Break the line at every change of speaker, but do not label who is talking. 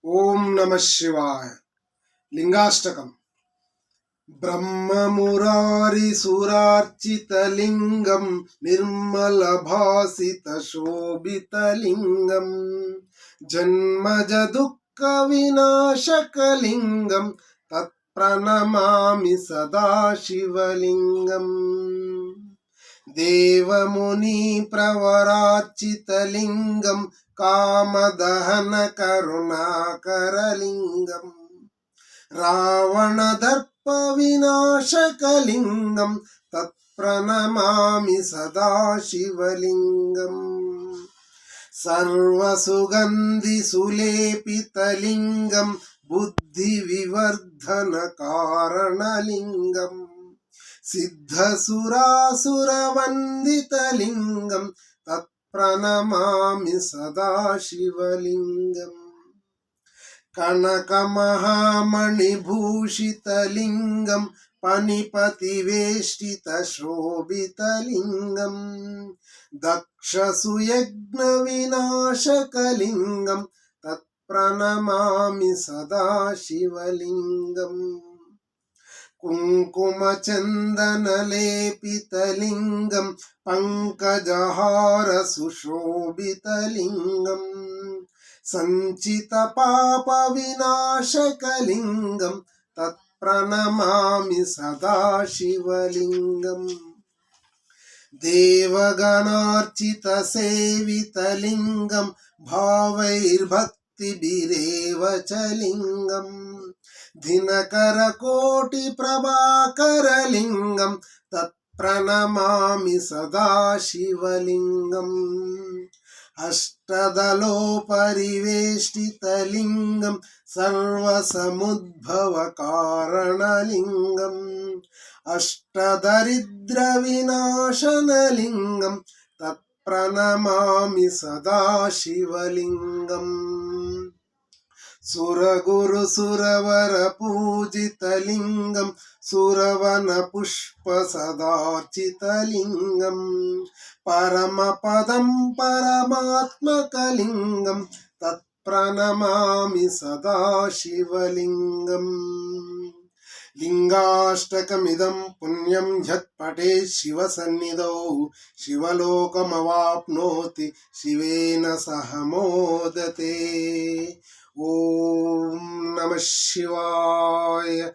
ओम नमः शिवाय। लिंगाष्टकम। ब्रह्ममुरारिसुरार्चितलिङ्गं निर्मलभासितशोभितलिङ्गं जन्मजदुःखविनाशकलिङ्गं तत्प्रणमामि सदा शिवलिङ्गम्। देवमुनिप्रवरार्चितलिङ्गं कामदहनकरुणाकरलिङ्गम् रावणदर्पविनाशकलिङ्गं तत्प्रणमामि सदा शिवलिङ्गम्। सर्वसुगन्धिसुलेपितलिङ्गं बुद्धिविवर्धनकारणलिङ्गम् सिद्धसुरासुरवन्दितलिङ्गं तत्प्रणमामि सदा शिवलिङ्गम्। कनकमहामणिभूषितलिङ्गं पनिपतिवेष्टितशोभितलिङ्गं दक्षसुयज्ञविनाशकलिङ्गं तत्प्रणमामि सदा शिवलिङ्गम्। कुङ्कुमचन्दनलेपितलिङ्गं पङ्कजहारसुशोभितलिङ्गं सञ्चितपापविनाशकलिङ्गं तत्प्रणमामि सदा शिवलिङ्गम्। देवगणार्चितसेवितलिङ्गं भावैर्भक्तिभिरेव च लिङ्गम् दिनकरकोटिप्रभाकरलिङ्गं तत्प्रणमामि सदा शिवलिङ्गम्। अष्टदलोपरिवेष्टितलिङ्गं सर्वसमुद्भवकारणलिङ्गम् अष्टदरिद्रविनाशनलिङ्गं तत्प्रणमामि सदा शिवलिङ्गम्। सुरगुरुसुरवरपूजितलिङ्गं सुरवनपुष्पसदार्चितलिङ्गं परमपदं परमात्मकलिङ्गं तत्प्रणमामि सदा शिवलिङ्गम्। लिंगाष्टकमिदं पुण्यं यत्पठेत् शिवसन्निधौ शिवलोकमवाप्नोति शिवेन सह मोदते। ओम नमः शिवाय।